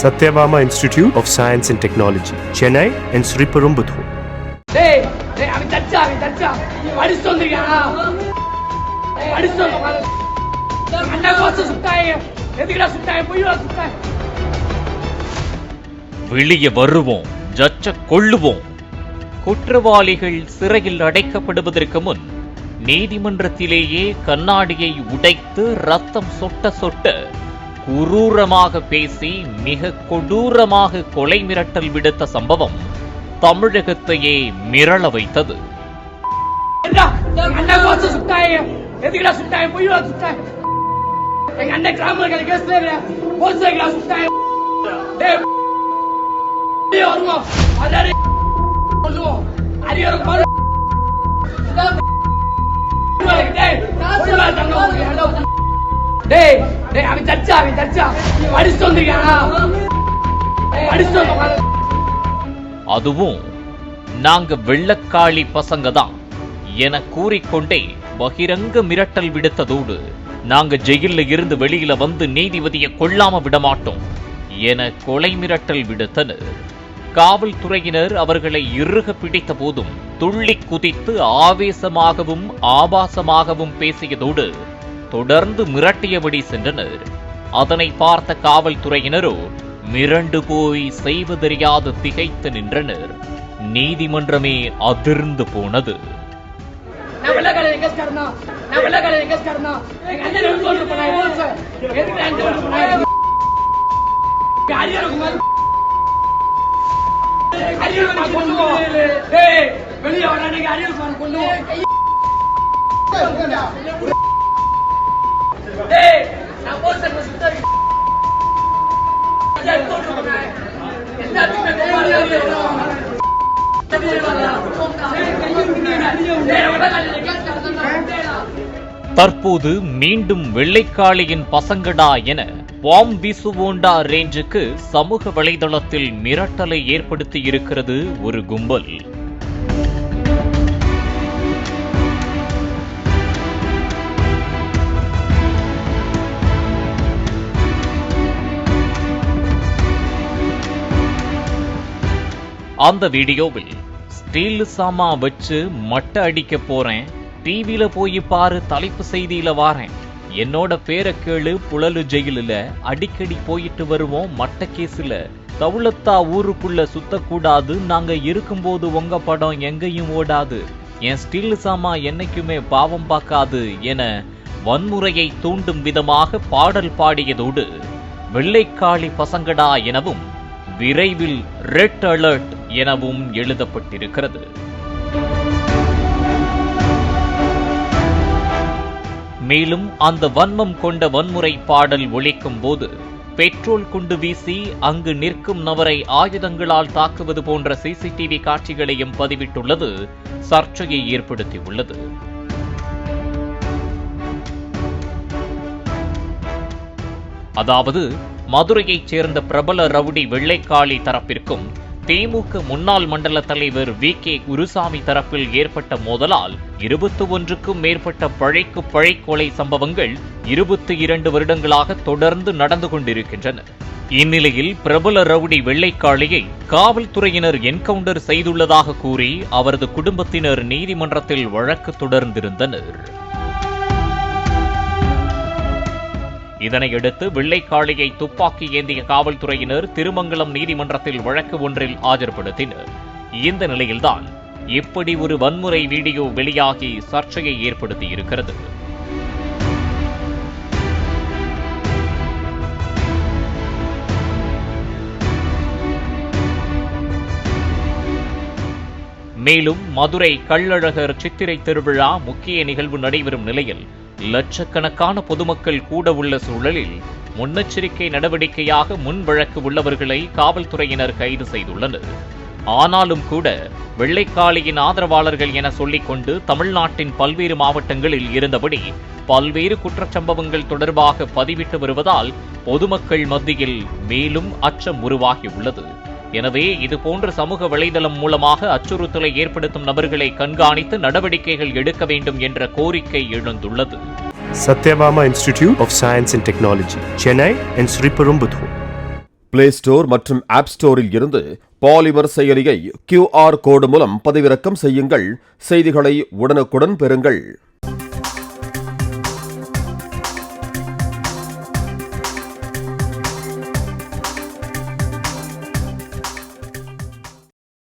Satyabama Institute of Science and Technology, Chennai and Sriperumbudur. Hey, I'm Tacha. What is on the What is on the Andagosa Sutai? Edira Sutai, Puya Sutai. வெளியே வருவோம், ஜச்ச கொள்ளுவோம். குற்றவாளிகள் சிறையில் அடைக்கப்படுவதற்கு முன் நீதிமன்றத்திலேயே கண்ணாடியை உடைத்து ரத்தம் சொட்ட சொட்ட குரூரமாக பேசி மிக கொடூரமாக கொலை மிரட்டல் விடுத்த சம்பவம் தமிழகத்தையே மிரள வைத்தது. அதுவும் நாங்க வெள்ளக்காளி பசங்க தான் என கூறிக்கொண்டே பகிரங்க மிரட்டல் விடுத்ததோடு நாங்க ஜெயில இருந்து வெளியில வந்து நீதிபதியை கொல்லாம விடமாட்டோம் என கொலை மிரட்டல் விடுத்தனர். காவல்துறையினர் அவர்களை இறுக பிடித்த போதும் துள்ளி குதித்து ஆவேசமாகவும் ஆபாசமாகவும் பேசியதோடு தொடர்ந்து மிரட்டியபடி சென்றனர். அதனை பார்த்த காவல்துறையினரோ மிரண்டு போய் செய்வதறியாது திகைத்து நின்றனர். நீதிமன்றமே அதிர்ந்து போனது. தற்போது மீண்டும் வெள்ளைக்காளியின் பசங்கடா என பாம் வீசுவோண்டா ரேஞ்சுக்கு சமூக வலைதளத்தில் மிரட்டலை ஏற்படுத்தி இருக்கிறது ஒரு கும்பல். அந்த வீடியோவில் ஸ்டீல் சாமா வச்சு மட்டை அடிக்க போறேன், டிவில போய் பாரு, தலைப்பு செய்தியில வாரேன், என்னோட பேரை கேளு, புழலு ஜெயிலில் அடிக்கடி போயிட்டு வருவோம், மட்ட கேஸ்ல தவுளத்தா ஊருக்குள்ள சுத்தக்கூடாது, நாங்க இருக்கும்போது உங்க படம் எங்கேயும் ஓடாது, என் ஸ்டீல் சாமா என்னைக்குமே பாவம் பார்க்காது என வன்முறையை தூண்டும் விதமாக பாடல் பாடியதோடு வெள்ளைக்காளி பசங்கடா எனவும் விரைவில் ரெட் அலர்ட் எனவும் எழுதப்பட்டிருக்கிறது. மேலும் அந்த வன்மம் கொண்ட வன்முறை பாடல் ஒலிக்கும் போது பெட்ரோல் குண்டு வீசி அங்கு நிற்கும் நபரை ஆயுதங்களால் தாக்குவது போன்ற சிசிடிவி காட்சிகளையும் பதிவிட்டுள்ளது சர்ச்சையை ஏற்படுத்தியுள்ளது. அதாவது மதுரையைச் சேர்ந்த பிரபல ரவுடி வெள்ளைக்காளி தரப்பிற்கும் திமுக முன்னாள் மண்டல தலைவர் வி.கே. குருசாமி தரப்பில் ஏற்பட்ட மோதலால் 21க்கும் மேற்பட்ட பழைக்கு பழை கொலை சம்பவங்கள் 22 வருடங்களாக தொடர்ந்து நடந்து கொண்டிருக்கின்றன. இந்நிலையில் பிரபல ரவுடி வெள்ளைக்காளியை காவல்துறையினர் என்கவுண்டர் செய்துள்ளதாக கூறி அவரது குடும்பத்தினர் நீதிமன்றத்தில் வழக்கு தொடர்ந்திருந்தனர். இதனையடுத்து வெள்ளைக்காளியை துப்பாக்கி ஏந்திய காவல்துறையினர் திருமங்கலம் நீதிமன்றத்தில் வழக்கு ஒன்றில் ஆஜர்படுத்தினர். இந்த நிலையில்தான் இப்படி ஒரு வன்முறை வீடியோ வெளியாகி சர்ச்சையை ஏற்படுத்தியிருக்கிறது. மேலும் மதுரை கள்ளழகர் சித்திரை திருவிழா முக்கிய நிகழ்வு நடைபெறும் நிலையில் லட்சக்கணக்கான பொதுமக்கள் கூட உள்ள சூழலில் முன்னெச்சரிக்கை நடவடிக்கையாக முன் வழக்கு உள்ளவர்களை காவல்துறையினர் கைது செய்துள்ளனர். ஆனாலும் கூட வெள்ளைக்காளியின் ஆதரவாளர்கள் என சொல்லிக்கொண்டு தமிழ்நாட்டின் பல்வேறு மாவட்டங்களில் இருந்தபடி பல்வேறு குற்றச்சம்பவங்கள் தொடர்பாக பதிவிட்டு வருவதால் பொதுமக்கள் மத்தியில் மேலும் அச்சம் உருவாகியுள்ளது. எனவே இதுபோன்ற சமூக வலைதளம் மூலமாக அச்சுறுத்தலை ஏற்படுத்தும் நபர்களை கண்காணித்து நடவடிக்கைகள் எடுக்க வேண்டும் என்ற கோரிக்கை எழுந்துள்ளது. Satyabama Institute of Science and Technology, Chennai and Sriperumbudur. Play store மற்றும் ஆப் ஸ்டோரில் இருந்து பாலிமர் செயலியை QR கோடு மூலம் பதிவிறக்கம் செய்யுங்கள். செய்திகளை உடனுக்குடன் பெறுங்கள்.